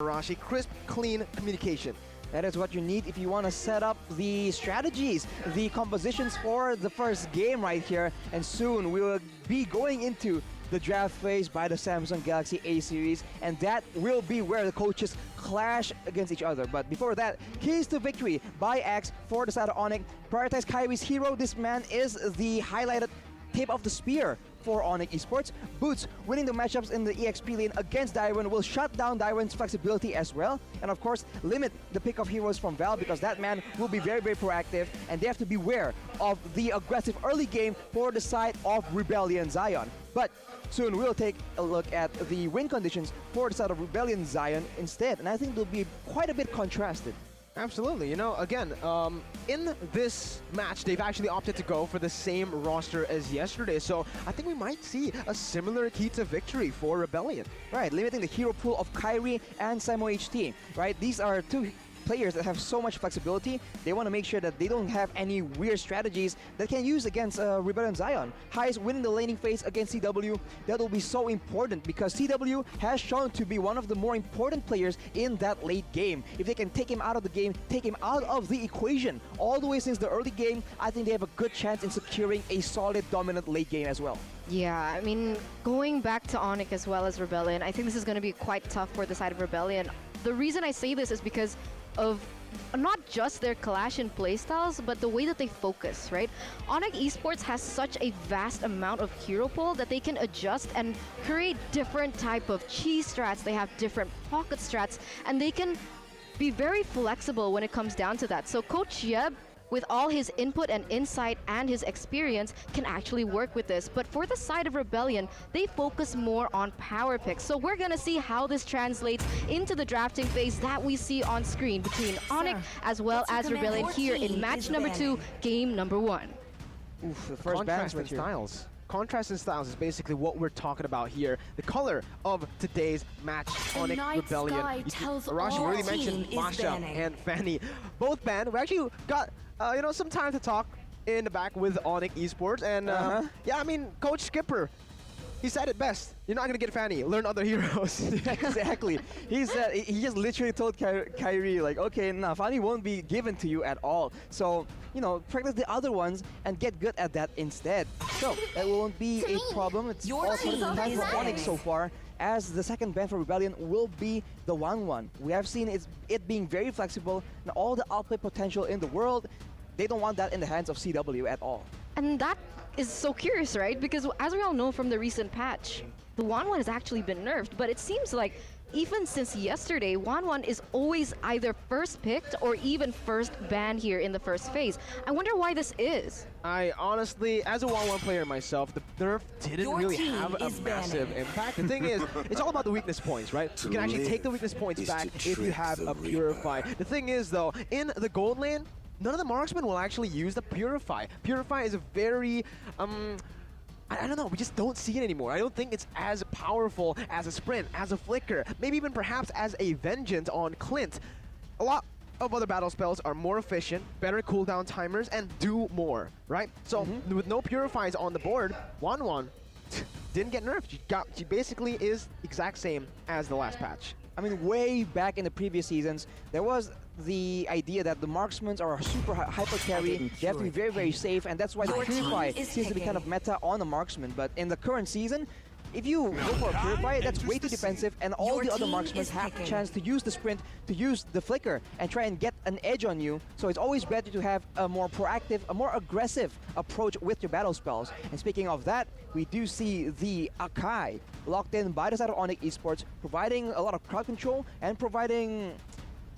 Arashi, crisp, clean communication. That is what you need if you want to set up the strategies, the compositions for the first game right here. And soon we will be going into the draft phase by the Samsung Galaxy A series, and that will be where the coaches clash against each other. But before that, keys to victory by X for the side of ONIC. Prioritize Kyrie's hero. This man is the highlighted tip of the spear for ONIC Esports. Boots winning the matchups in the EXP lane against Dairon will shut down Dairon's flexibility as well, and of course limit the pick of heroes from Val, because that man will be very, very proactive, and they have to beware of the aggressive early game for the side of Rebellion Zion. But soon we'll take a look at the win conditions for the side of Rebellion Zion instead, and I think they'll be quite a bit contrasted. Absolutely. You know, again, in this match, they've actually opted to go for the same roster as yesterday. So I think we might see a similar key to victory for Rebellion. Right, limiting the hero pool of Kyrie and Samo HT. Right, these are two players that have so much flexibility. They want to make sure that they don't have any weird strategies that can use against Rebellion Zion. Highest winning the laning phase against CW. That will be so important because CW has shown to be one of the more important players in that late game. If they can take him out of the game, take him out of the equation all the way since the early game, I think they have a good chance in securing a solid dominant late game as well. Yeah, I mean, going back to ONIC as well as Rebellion, I think this is going to be quite tough for the side of Rebellion. The reason I say this is because of not just their clash in playstyles, but the way that they focus, right? ONIC Esports has such a vast amount of hero pool that they can adjust and create different type of cheese strats. They have different pocket strats, and they can be very flexible when it comes down to that. So Coach Yeb, with all his input and insight and his experience, can actually work with this. But for the side of Rebellion, they focus more on power picks. So we're gonna see how this translates into the drafting phase that we see on screen between ONIC as well as Rebellion here in match number 2, game number 1. Oof, the first Contrast in styles. Contrast in styles is basically what we're talking about here. The color of today's match, ONIC Rebellion. Arashi already mentioned Masha and Fanny. Both banned. We actually got some time to talk in the back with ONIC Esports, and yeah, I mean, Coach Skipper, he said it best. You're not gonna get Fanny. Learn other heroes. Exactly. He said, he just literally told Kyrie, like, okay, nah, Fanny won't be given to you at all. So, you know, practice the other ones and get good at that instead. So that won't be a problem. It's all part of the time for ONIC so far, as the second ban for Rebellion will be the 1-1. We have seen it being very flexible and all the outplay potential in the world. They don't want that in the hands of CW at all. And that is so curious, right? Because as we all know from the recent patch, the 1-1 has actually been nerfed, but it seems like even since yesterday, 1-1 is always either first picked or even first banned here in the first phase. I wonder why this is. I honestly, as a 1-1 player myself, the nerf didn't really have a massive impact. The thing is, it's all about the weakness points, right? You can actually take the weakness points back if you have a Purify. The thing is, though, in the gold lane, none of the marksmen will actually use the Purify. Purify is a very, I don't know, we just don't see it anymore. I don't think it's as powerful as a Sprint, as a Flicker, maybe even perhaps as a Vengeance on Clint. A lot of other battle spells are more efficient, better cooldown timers, and do more, right? So with no Purifies on the board, 1-1 didn't get nerfed. She basically is exact same as the last patch. I mean, way back in the previous seasons, there was the idea that the marksmen are super hyper carry. They have to be very, very safe, and that's why the Purify seems to be kind of meta on the marksman. But in the current season, if you go for a Purify, that's way too defensive, and all the other marksmen have a chance to use the Sprint, to use the Flicker, and try and get an edge on you. So it's always better to have a more proactive, a more aggressive approach with your battle spells. And speaking of that, we do see the Akai locked in by the side of ONIC Esports, providing a lot of crowd control and providing,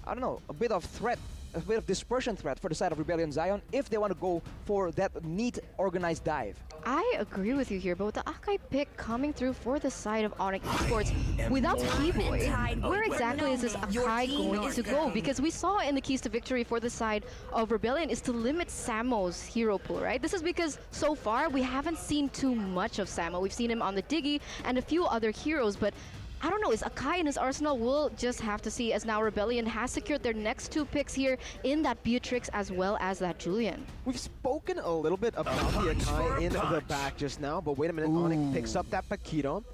I don't know, a bit of threat, a bit of dispersion threat for the side of Rebellion Zion if they want to go for that neat organized dive. I agree with you here, but with the Akai pick coming through for the side of ONIC Esports, without Keyboy, where exactly is this Akai going to go? Because we saw in the keys to victory for the side of Rebellion is to limit Samo's hero pool, right? This is because so far we haven't seen too much of Samo. We've seen him on the Diggy and a few other heroes, but I don't know, is Akai in his arsenal? We'll just have to see, as now Rebellion has secured their next 2 picks here in that Beatrix as well as that Julian. We've spoken a little bit about the Akai in the back just now, but wait a minute, ONIC picks up that Paquito.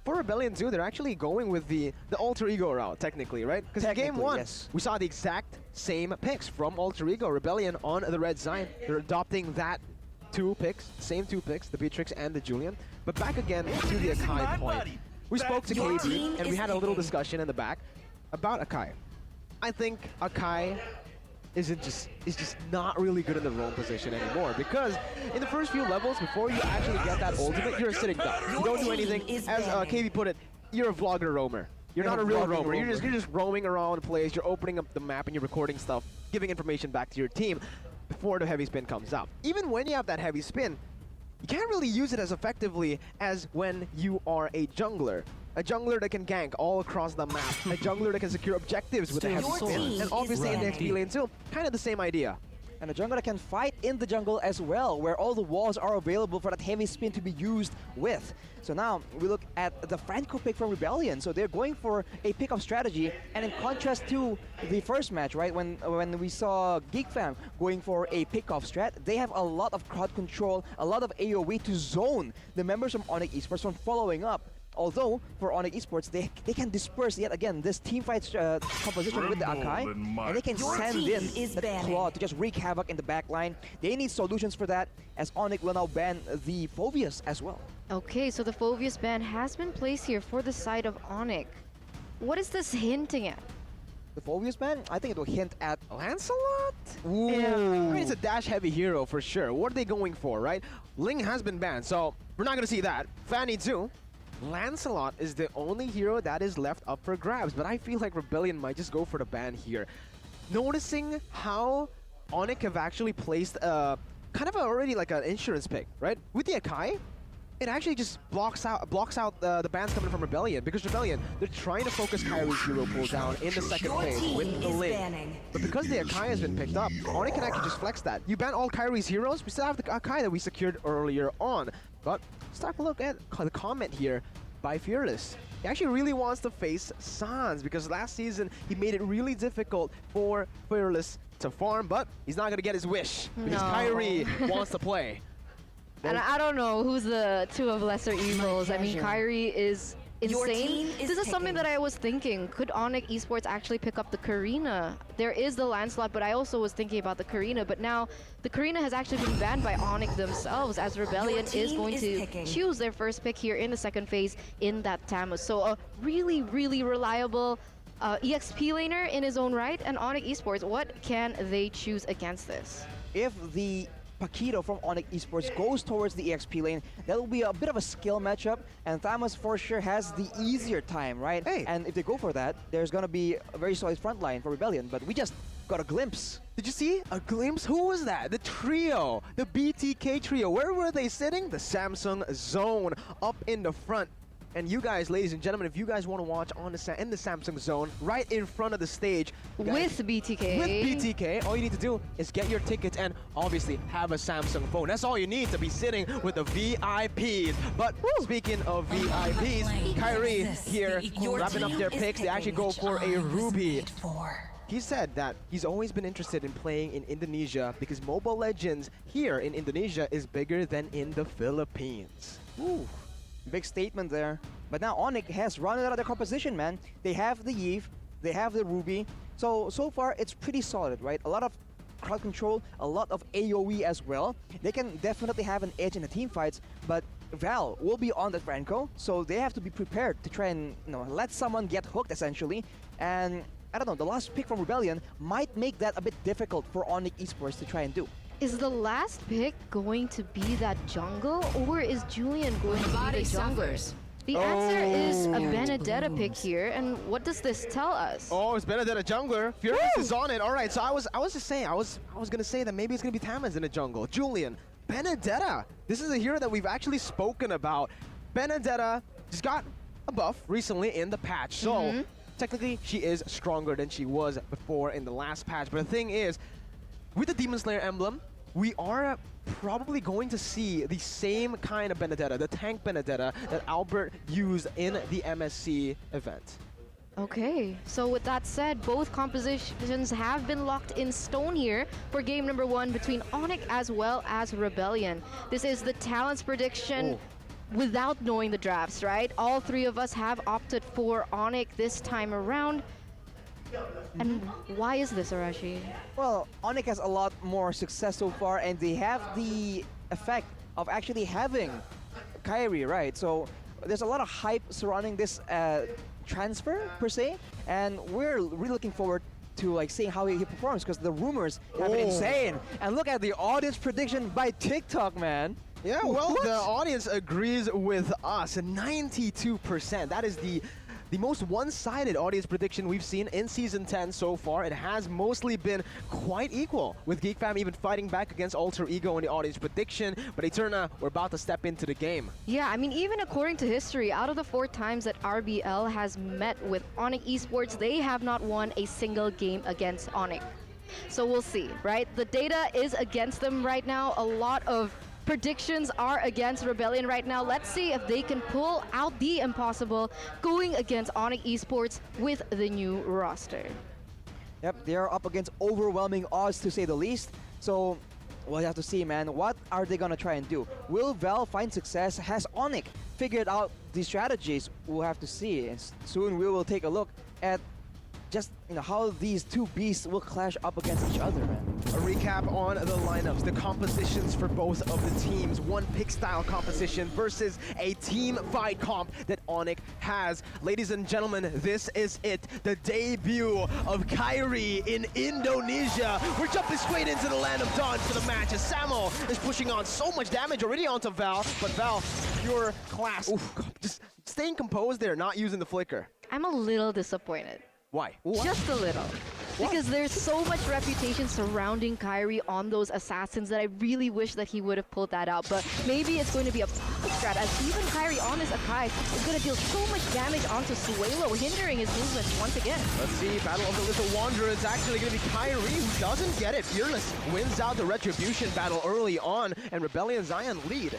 for Rebellion 2, they're actually going with the alter ego route, technically, right? Because in game 1, yes. we saw the exact same picks from alter ego. Rebellion on the red side. They're adopting that same two picks, the Beatrix and the Julian. But back again to the Akai point. We spoke to KB, and we had a little discussion in the back about Akai. I think Akai is just not really good in the roam position anymore, because in the first few levels, before you actually get that ultimate, you're a sitting duck. You don't do anything. As KB put it, you're a vlogger roamer. You're not a real roamer. You're just roaming around the place. You're opening up the map and you're recording stuff, giving information back to your team before the heavy spin comes out. Even when you have that heavy spin, you can't really use it as effectively as when you are a jungler. A jungler that can gank all across the map. A jungler that can secure objectives with a heavy spin. And obviously in the XP lane too, kind of the same idea. And a jungler that can fight in the jungle as well, where all the walls are available for that heavy spin to be used with. So now we look at the Franco pick from Rebellion. So they're going for a pick-off strategy, and in contrast to the first match, right, when we saw GeekFam going for a pick-off strat, they have a lot of crowd control, a lot of AoE to zone the members from ONIC Esports from following up. Although, for ONIC Esports, they can disperse yet again this teamfight composition with the Akai, and they can send in that Claw to just wreak havoc in the backline. They need solutions for that, as ONIC will now ban the Phoveus as well. Okay, so the Phoveus ban has been placed here for the side of ONIC. What is this hinting at? The Phoveus ban? I think it will hint at Lancelot? Ooh. Yeah. I mean, it's a dash-heavy hero for sure. What are they going for, right? Ling has been banned, so we're not going to see that. Fanny too. Lancelot is the only hero that is left up for grabs, but I feel like Rebellion might just go for the ban here. Noticing how ONIC have actually placed kind of already like an insurance pick, right? With the Akai, it actually just blocks out the bans coming from Rebellion, because Rebellion, they're trying to focus Kyrie's hero pool down in the second phase with the Ling. But because the Akai has been picked up, ONIC can actually just flex that. You ban all Kyrie's heroes, we still have the Akai that we secured earlier on. But let's take a look at the comment here by Fearless. He actually really wants to face Sans, because last season he made it really difficult for Fearless to farm, but he's not going to get his wish, because Kyrie wants to play. And I don't know who's the two of lesser evils. I mean, Kyrie is insane. This is something that I was thinking. Could ONIC Esports actually pick up the Karina? There is the Lancelot, but I also was thinking about the Karina. But now the Karina has actually been banned by ONIC themselves, as Rebellion is going to choose their first pick here in the second phase in that Tamus. So a really, really reliable EXP laner in his own right. And ONIC Esports, what can they choose against this? If the Paquito from ONIC Esports goes towards the EXP lane, that will be a bit of a skill matchup, and Thamas for sure has the easier time, right? Hey. And if they go for that, there's gonna be a very solid front line for Rebellion, but we just got a glimpse. Did you see a glimpse? Who was that? The trio, the BTK trio. Where were they sitting? The Samsung Zone up in the front. And you guys, ladies and gentlemen, if you guys want to watch in the Samsung Zone, right in front of the stage, with BTK. With BTK, all you need to do is get your tickets and obviously have a Samsung phone. That's all you need to be sitting with the VIPs. But speaking of VIPs, Kyrie here wrapping up their picks. They actually go for a Ruby. He said that he's always been interested in playing in Indonesia because Mobile Legends here in Indonesia is bigger than in the Philippines. Ooh. Big statement there. But now ONIC has run out of their composition, man. They have the Eve, they have the Ruby. So far, it's pretty solid, right? A lot of crowd control, a lot of AoE as well. They can definitely have an edge in the team fights, but Val will be on the Franco, so they have to be prepared to try and let someone get hooked, essentially. And I don't know, the last pick from Rebellion might make that a bit difficult for ONIC Esports to try and do. Is the last pick going to be that jungle, or is Julian going to be the jungler? The answer is a Benedetta pick here, and what does this tell us? Oh, it's Benedetta jungler. Furious is on it. All right, so I was just saying, I was gonna say that maybe it's gonna be Tamaz in the jungle. Julian, Benedetta. This is a hero that we've actually spoken about. Benedetta just got a buff recently in the patch, so technically she is stronger than she was before in the last patch. But the thing is, with the Demon Slayer emblem, we are probably going to see the same kind of Benedetta, the tank Benedetta that Albert used in the MSC event. Okay, so with that said, both compositions have been locked in stone here for game number 1 between ONIC as well as Rebellion. This is the talents prediction. without knowing the drafts, right? All three of us have opted for ONIC this time around. And why is this, Arashi? Well, ONIC has a lot more success so far, and they have the effect of actually having Kyrie, right? So there's a lot of hype surrounding this transfer per se, and we're really looking forward to like seeing how he performs, because the rumors have been insane. And look at the audience prediction by TikTok, man. Yeah, well, the audience agrees with us. 92%. That is the most one-sided audience prediction we've seen in Season 10 so far. It has mostly been quite equal, with GeekFam even fighting back against Alter Ego in the audience prediction. But Eterna, we're about to step into the game. Yeah, I mean, even according to history, out of the 4 times that RBL has met with ONIC Esports, they have not won a single game against ONIC. So we'll see, right? The data is against them right now. A lot of predictions are against Rebellion right now. Let's see if they can pull out the impossible going against ONIC Esports with the new roster. Yep, they are up against overwhelming odds, to say the least. So we'll have to see, man. What are they gonna try and do? Will Val find success? Has ONIC figured out the strategies? We'll have to see. And soon we will take a look at just how these two beasts will clash up against each other, man. A recap on the lineups, the compositions for both of the teams. One pick style composition versus a team fight comp that ONIC has. Ladies and gentlemen, this is it. The debut of Kyrie in Indonesia. We're jumping straight into the land of dawn for the match as Samo is pushing on so much damage already onto Val, but Val, pure class. Oof, just staying composed there, not using the flicker. I'm a little disappointed. Why? Just a little. Because there's so much reputation surrounding Kyrie on those assassins that I really wish that he would have pulled that out. But maybe it's going to be a pocket strat, as even Kyrie on this Akai is going to deal so much damage onto Suelo, hindering his movement once again. Let's see, Battle of the Little Wanderer is actually going to be Kyrie, who doesn't get it. Fearless wins out the Retribution battle early on, and Rebellion Zion lead.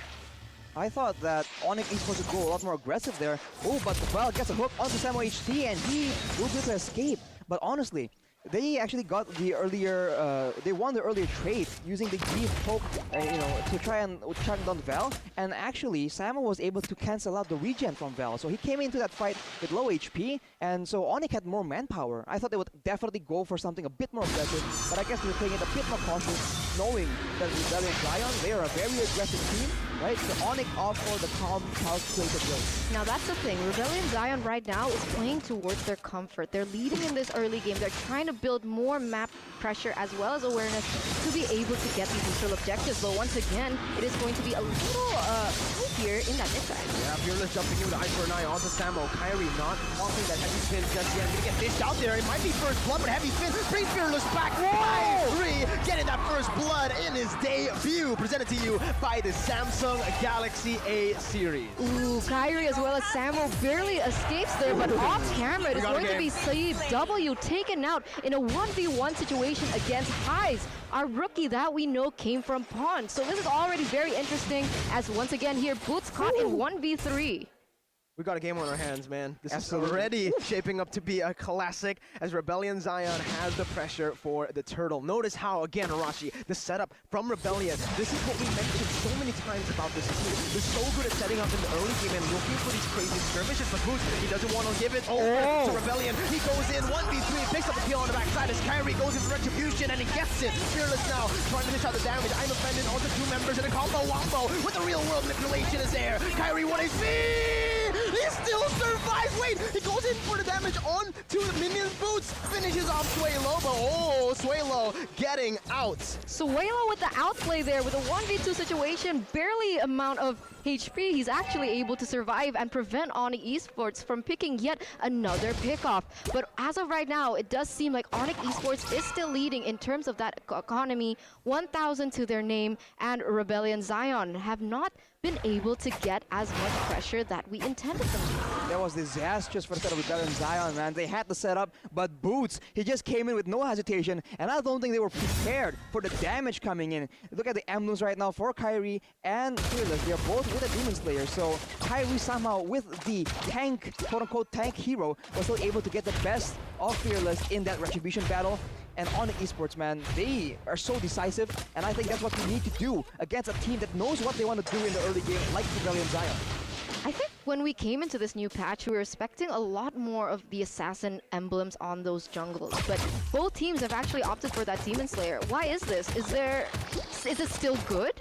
I thought that ONIC Esports would go a lot more aggressive there. Oh, but Val gets a hook onto Samo HT, and he will be able to escape. But honestly, they actually got the earlier, they won the earlier trade using the G poke, to try and track down Val. And actually, Samo was able to cancel out the regen from Val. So he came into that fight with low HP, and so ONIC had more manpower. I thought they would definitely go for something a bit more aggressive, but I guess they're playing it a bit more cautious, knowing that Rebellion Zion, they are a very aggressive team, right? So ONIC opt for the calm, calculated play. Now that's the thing, Rebellion Zion right now is playing towards their comfort. They're leading in this early game. They're trying to build more map pressure as well as awareness to be able to get these neutral objectives. But once again, it is going to be a little tight here in that mid side. Yeah, Fearless jumping in with the eye for an eye onto Samo. Kyrie not offering that heavy spin just yet. Gonna get fished out there. It might be first blood, but heavy spin brings Fearless back. Kyrie getting that first blood in his debut. Presented to you by the Samsung Galaxy A series. Ooh, Kyrie as well as Samo barely escapes there, but off camera it is going to be Saeed W taken out in a 1v1 situation against Highs, our rookie that we know came from Pawn. So this is already very interesting, as once again here, Boots caught in 1v3. We got a game on our hands, man. This is already shaping up to be a classic, as Rebellion Zion has the pressure for the turtle. Notice how, again, Arashi, the setup from Rebellion, this is what we mentioned so many times about this team. They're so good at setting up in the early game and looking for these crazy skirmishes, but Boots, he doesn't want to give it over to Rebellion. He goes in 1v3, picks up the kill on the backside as Kyrie goes into Retribution, and he gets it. Fearless now, trying to dish out the damage. I'm offended, also 2 members in a combo wombo with the real world manipulation is there. Kyrie 1 HP! He still survives! Wait, he goes in for the damage on to the minion's Boots, finishes off Suelo, but Suelo getting out. Suelo with the outplay there with a 1v2 situation, barely amount of HP. He's actually able to survive and prevent ONIC Esports from picking yet another pickoff. But as of right now, it does seem like ONIC Esports is still leading in terms of that economy, 1,000 to their name, and Rebellion Zion have not been able to get as much pressure that we intended them to. That was disastrous for the set of Rebellion Zion, man. They had the setup, but Boots, he just came in with no hesitation, and I don't think they were prepared for the damage coming in. Look at the emblems right now for Kyrie and Fearless. They're both with a Demon Slayer, so Kyrie somehow with the tank, quote-unquote tank hero, was still able to get the best of Fearless in that Retribution battle. And ONIC Esports, man, they are so decisive, and I think that's what we need to do against a team that knows what they want to do in the early game, like Rebellion Zion. when we came into this new patch, we were expecting a lot more of the assassin emblems on those jungles, but both teams have actually opted for that Demon Slayer. Why is this? Is it still good?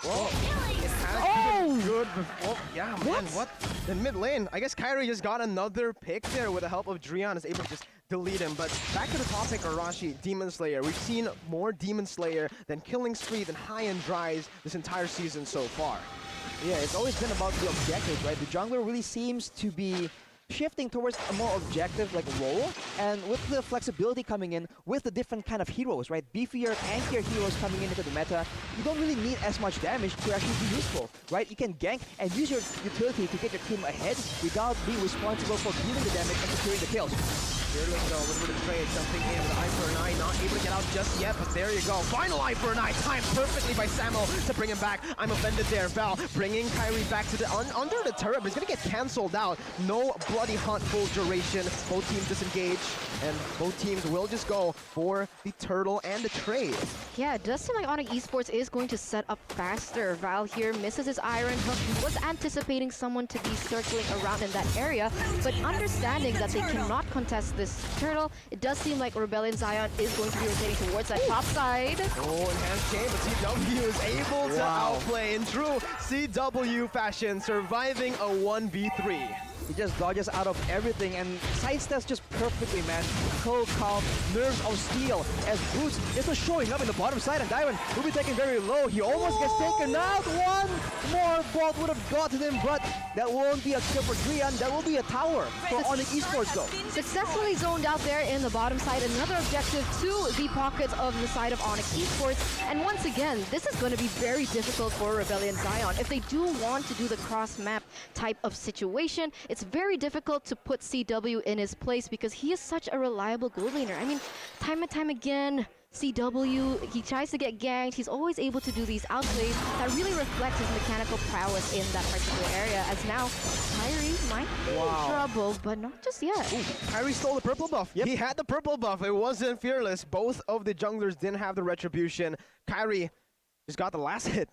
Well, it has been good before. Yeah, man, what? In mid lane, I guess Kairi just got another pick there with the help of Drian, is able to just delete him. But back to the topic, Arashi, Demon Slayer. We've seen more Demon Slayer than Killing Spree than High and Dries this entire season so far. Yeah, it's always been about the objective, right? The jungler really seems to be shifting towards a more objective role, and with the flexibility coming in with the different kind of heroes, right? Beefier, tankier heroes coming into the meta, you don't really need as much damage to actually be useful, right? You can gank and use your utility to get your team ahead without being responsible for dealing the damage and securing the kills. Fearless though, with a bit of trade, jumping in with an eye for an eye, not able to get out just yet, but there you go. Final eye for an eye, timed perfectly by Samo to bring him back. I'm offended there. Val bringing Kairi back to the under the turret, but he's gonna get cancelled out. No bloody hunt full duration. Both teams disengage, and both teams will just go for the turtle and the trade. Yeah, it does seem like ONIC Esports is going to set up faster. Val here misses his iron hook. He was anticipating someone to be circling around in that area, but understanding that they cannot contest this turtle, it does seem like Rebellion Zion is going to be rotating towards that top side. Oh, enhanced chain, but CW is able to outplay in true CW fashion, surviving a 1v3. He just dodges out of everything and sidesteps just perfectly, man. Cold, calm, nerves of steel as Boots is showing up in the bottom side, and Diamond will be taken very low. He almost gets taken out. One more bolt would have gotten him, but that won't be a kill for Drian. That will be a tower for ONIC Esports though. Successfully zoned out there in the bottom side. Another objective to the pockets of the side of ONIC Esports. And once again, this is going to be very difficult for Rebellion Zion. If they do want to do the cross-map type of situation, it's very difficult to put CW in his place because he is such a reliable gold laner. I mean, time and time again, CW, he tries to get ganked. He's always able to do these outplays that really reflect his mechanical prowess in that particular area. As now, Kairi might be in trouble, but not just yet. Ooh, Kairi stole the purple buff. Yep. He had the purple buff. It wasn't Fearless. Both of the junglers didn't have the retribution. Kairi just got the last hit.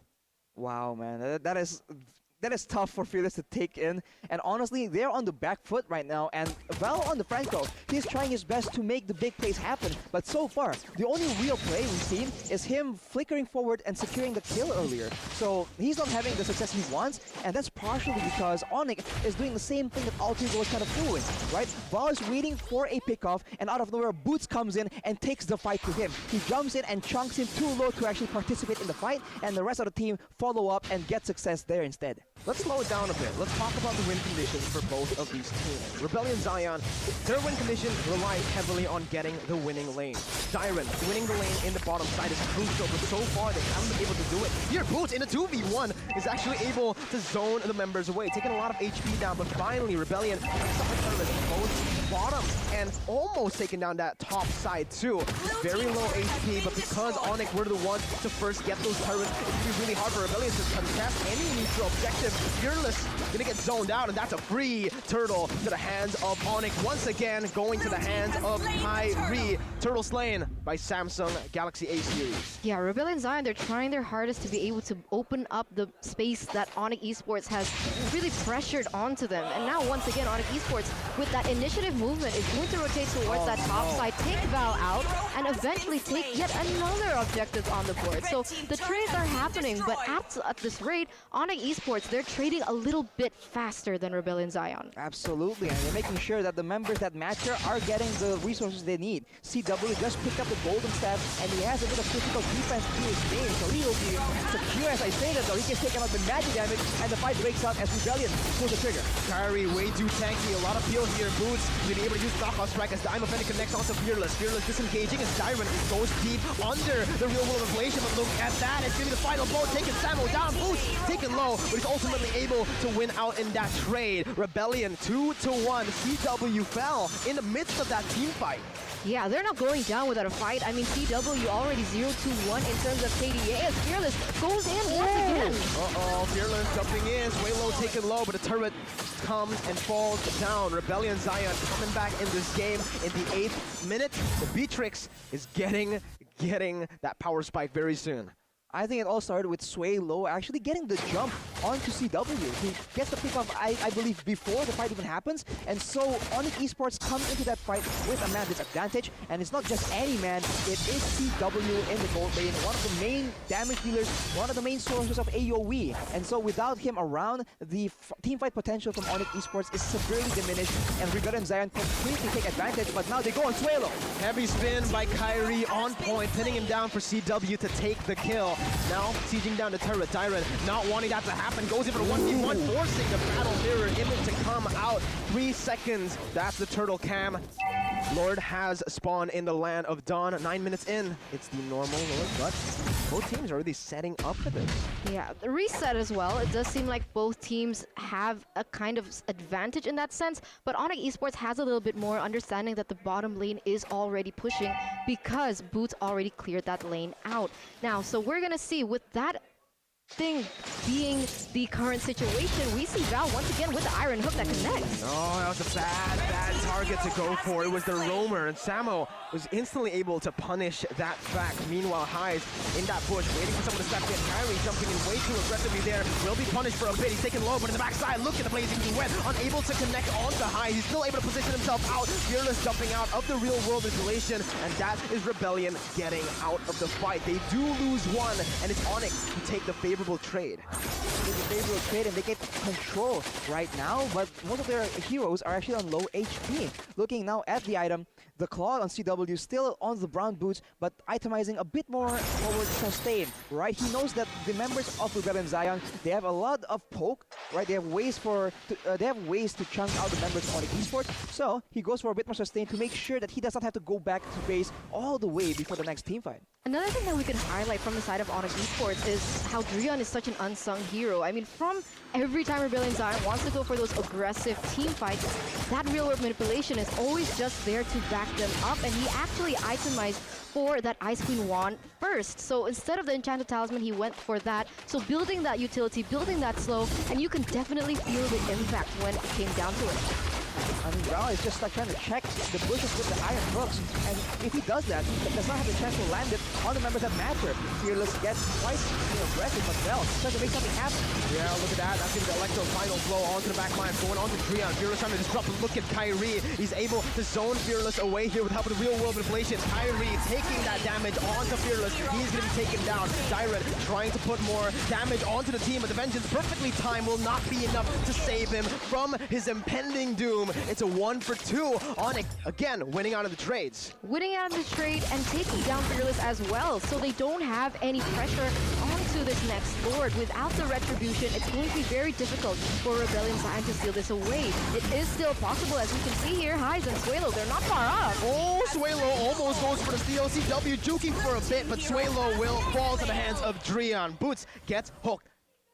Wow, man, that is tough for Fearless to take in, and honestly, they're on the back foot right now, and Val on the Franco, he's trying his best to make the big plays happen, but so far, the only real play we've seen is him flickering forward and securing the kill earlier, so he's not having the success he wants, and that's partially because ONIC is doing the same thing that Altigo was kind of doing, right? Val is waiting for a pickoff, and out of nowhere, Boots comes in and takes the fight to him. He jumps in and chunks him too low to actually participate in the fight, and the rest of the team follow up and get success there instead. Let's slow it down a bit. Let's talk about the win conditions for both of these teams. Rebellion Zion, their win condition relies heavily on getting the winning lane. Dyron, winning the lane in the bottom side is crucial, but so far they haven't been able to do it. Here, Boots in a 2v1 is actually able to zone the members away, taking a lot of HP down, but finally Rebellion both bottoms and almost taking down that top side too. Very low HP, but because ONIC were the ones to first get those turrets, it's going to be really hard for Rebellion to contest any neutral objective. Fearless gonna get zoned out, and that's a free turtle to the hands of ONIC. Once again, going to the hands of Kairi. Turtle slain by Samsung Galaxy A series. Yeah, Rebellion Zion, they're trying their hardest to be able to open up the space that ONIC Esports has really pressured onto them. And now, once again, ONIC Esports, with that initiative movement, is going to rotate towards that top side, take Val out, and eventually take yet another objective on the board. So the trades are happening, but at this rate, ONIC Esports, they're trading a little bit faster than Rebellion Zion. Absolutely, and they're making sure that the members that matter are getting the resources they need. CW just picked up the golden staff, and he has a bit of physical defense to his game, so he will be secure. As I stated, though, he gets taken out the magic damage, and the fight breaks out as Rebellion pulls the trigger. Kairi way too tanky, a lot of peel here. Boots will be able to use knockout strike as Diamond Fender connects onto Fearless. Fearless disengaging as Dyron goes deep under the real world inflation, but look at that, it's gonna be the final blow, taking Samo down. Boots taken low, but he's ultimately able to win out in that trade. Rebellion 2-1. CW fell in the midst of that team fight. Yeah, they're not going down without a fight. I mean, CW already 0-1 in terms of KDA as Fearless goes in once again. Uh-oh, Fearless jumping in, way low, taken low, but the turret comes and falls down. Rebellion Zion coming back in this game in the 8th minute. The Beatrix is getting that power spike very soon. I think it all started with Sway Low actually getting the jump onto CW. He gets the pick off, I believe, before the fight even happens. And so ONIC Esports comes into that fight with a man disadvantage. And it's not just any man, it is CW in the gold lane, one of the main damage dealers, one of the main sources of AoE. And so without him around, the teamfight potential from ONIC Esports is severely diminished. And Rebellion and Zion completely take advantage, but now they go on Sway Low. Heavy spin by Kyrie on point, pinning him down for CW to take the kill. Now sieging down the turret. Dyron not wanting that to happen, goes in for the 1v1, forcing the battle mirror image to come out. 3 seconds, that's the turtle cam. Lord has spawned in the land of Dawn. 9 minutes in, it's the normal Lord, but both teams are really setting up for this. Yeah, the reset as well. It does seem like both teams have a kind of advantage in that sense, but ONIC Esports has a little bit more understanding that the bottom lane is already pushing because Boots already cleared that lane out. Now, so we're gonna see with that thing being the current situation, we see Val once again with the iron hook that connects. Oh, that was a bad target to go for. It was the roamer, and Samo was instantly able to punish that fact. Meanwhile, Highs in that bush, waiting for someone to step in. Kyrie jumping in way too aggressively there. Will be punished for a bit. He's taken low, but in the backside, look at the blazing wet. Unable to connect onto Highs. He's still able to position himself out. Fearless jumping out of the real world installation, and that is Rebellion getting out of the fight. They do lose one, and it's ONIC who take the favorable trade. Favorable trade, and they get control right now, but most of their heroes are actually on low HP. Looking now at the item, the Claw on CW still on the brown boots, but itemizing a bit more forward sustain, right? He knows that the members of Rebellion Zion, they have a lot of poke, right? They have ways to chunk out the members of ONIC Esports, so he goes for a bit more sustain to make sure that he does not have to go back to base all the way before the next team fight. Another thing that we could highlight from the side of ONIC Esports is how Drion is such an unsung hero. I mean, from every time Rebellion Zion wants to go for those aggressive team fights, that real-world manipulation is always just there to back them up, and he actually itemized for that Ice Queen wand first. So instead of the Enchanted Talisman, he went for that. So building that utility, building that slow, and you can definitely feel the impact when it came down to it. I mean, Ral is just like trying to check the bushes with the iron hooks, and if he does that, he does not have the chance to land it on the members that matter. Fearless gets quite aggressive, but Val tries to make something happen. Yeah, look at that. That's going to be the Electro final flow onto the back line, going on to Drion. Fearless trying to disrupt. Look at Kyrie. He's able to zone Fearless away here with help of the real world manipulation. Kyrie taking that damage onto Fearless. He's going to be taken down. Dyron trying to put more damage onto the team, but the Vengeance perfectly timed will not be enough to save him from his impending doom. It's a 1-for-2. ONIC, again, winning out of the trades. Winning out of the trade and taking down Fearless as well, so they don't have any pressure onto this next Lord. Without the retribution, it's going to be very difficult for Rebellion Zion to steal this away. It is still possible, as we can see here. Highs and Swalo, they're not far off. Oh, Swalo almost goes for the steal. CW juking for a bit, but Swalo will fall to the hands of Drion. Boots gets hooked.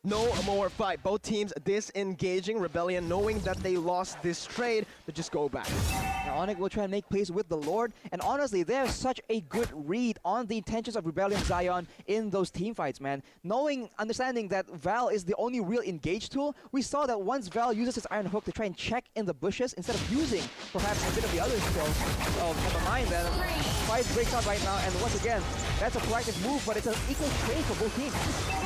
No more fight. Both teams disengaging. Rebellion knowing that they lost this trade to just go back. Now ONIC will try and make plays with the Lord, and honestly, they have such a good read on the intentions of Rebellion Zion in those team fights, man. Understanding that Val is the only real engage tool, we saw that once Val uses his iron hook to try and check in the bushes instead of using perhaps a bit of the other skill. Oh, never mind then. Fight breaks out right now, and once again, that's a proactive move, but it's an equal trade for both teams.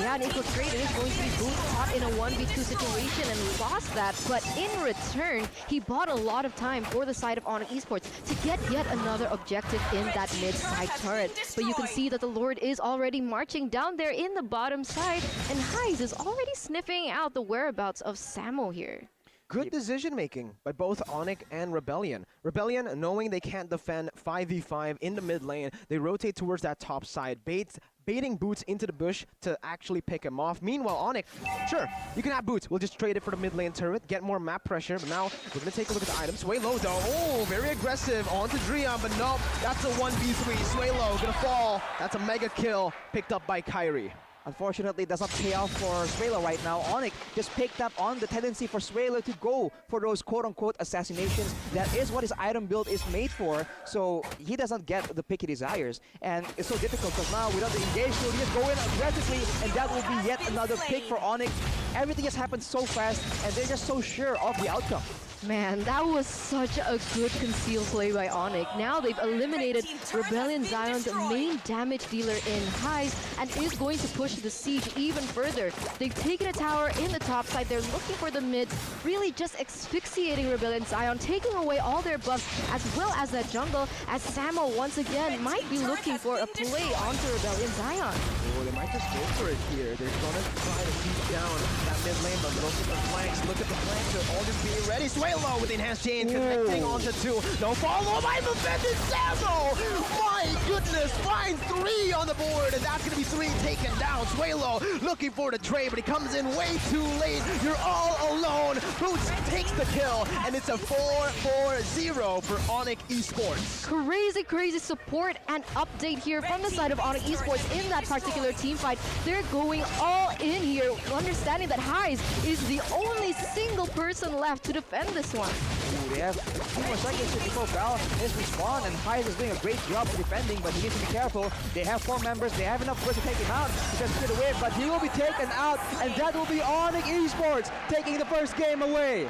Yeah, an equal trade. It is going to be Boots caught in a 1v2 situation and lost that, but in return, he bought a lot of time for the side of ONIC Esports to get yet another objective in that mid-side turret. But you can see that the Lord is already marching down there in the bottom side, and Highs is already sniffing out the whereabouts of Samo here. Good decision-making by both ONIC and Rebellion. Rebellion, knowing they can't defend 5v5 in the mid lane, they rotate towards that top side, baiting Boots into the bush to actually pick him off. Meanwhile, ONIC, sure, you can have Boots. We'll just trade it for the mid lane turret, get more map pressure. But now we're going to take a look at the items. Sway low, though. Oh, very aggressive onto Drion, but nope, that's a 1v3. Sway low, going to fall. That's a mega kill picked up by Kyrie. Unfortunately, it does not pay off for Swalo right now. ONIC just picked up on the tendency for Swalo to go for those quote-unquote assassinations. That is what his item build is made for, so he doesn't get the pick he desires. And it's so difficult because now without the engage, he'll just go in aggressively, and that will be yet another pick for ONIC. Everything has happened so fast, and they're just so sure of the outcome. Man, that was such a good concealed play by ONIC. Now they've eliminated Rebellion Zion's main damage dealer in Highs and is going to push the siege even further. They've taken a tower in the top side. They're looking for the mids, really just asphyxiating Rebellion Zion, taking away all their buffs as well as that jungle, as Samo once again might be looking for a play onto Rebellion Zion. Oh, they might just go for it here. They're gonna try to keep down that mid lane, but look at the flanks. Look at the flanks. They're all just being ready. Swalo with the enhanced chain connecting onto 2. No follow by the defended Samo! My goodness, finds 3 on the board, and that's gonna be 3 taken down. Swalo looking for the trade, but he comes in way too late. You're all alone. Boots takes the kill, and it's a 4-4-0 for ONIC Esports. Crazy, crazy support and update here from the side of ONIC Esports in that particular team fight. They're going all in here, understanding that Highs is the only single person left to defend this one. Ooh, they have 2 more seconds before Val is respawn, and Highs is doing a great job defending, but he needs to be careful. They have 4 members, they have enough force to take him out. He can split away, but he will be taken out, and that will be ONIC Esports taking the first game away.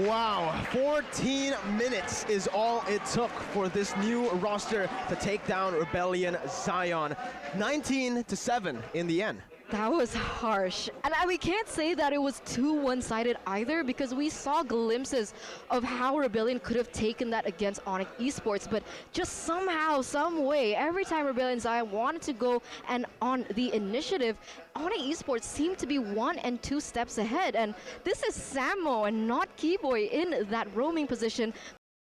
Wow, 14 minutes is all it took for this new roster to take down Rebellion Zion. 19-7 in the end. That was harsh. And we can't say that it was too one-sided either, because we saw glimpses of how Rebellion could have taken that against ONIC Esports, but just somehow, some way, every time Rebellion Zion wanted to go and on the initiative, ONIC Esports seemed to be 1 and 2 steps ahead. And this is Samo and not Keyboy in that roaming position.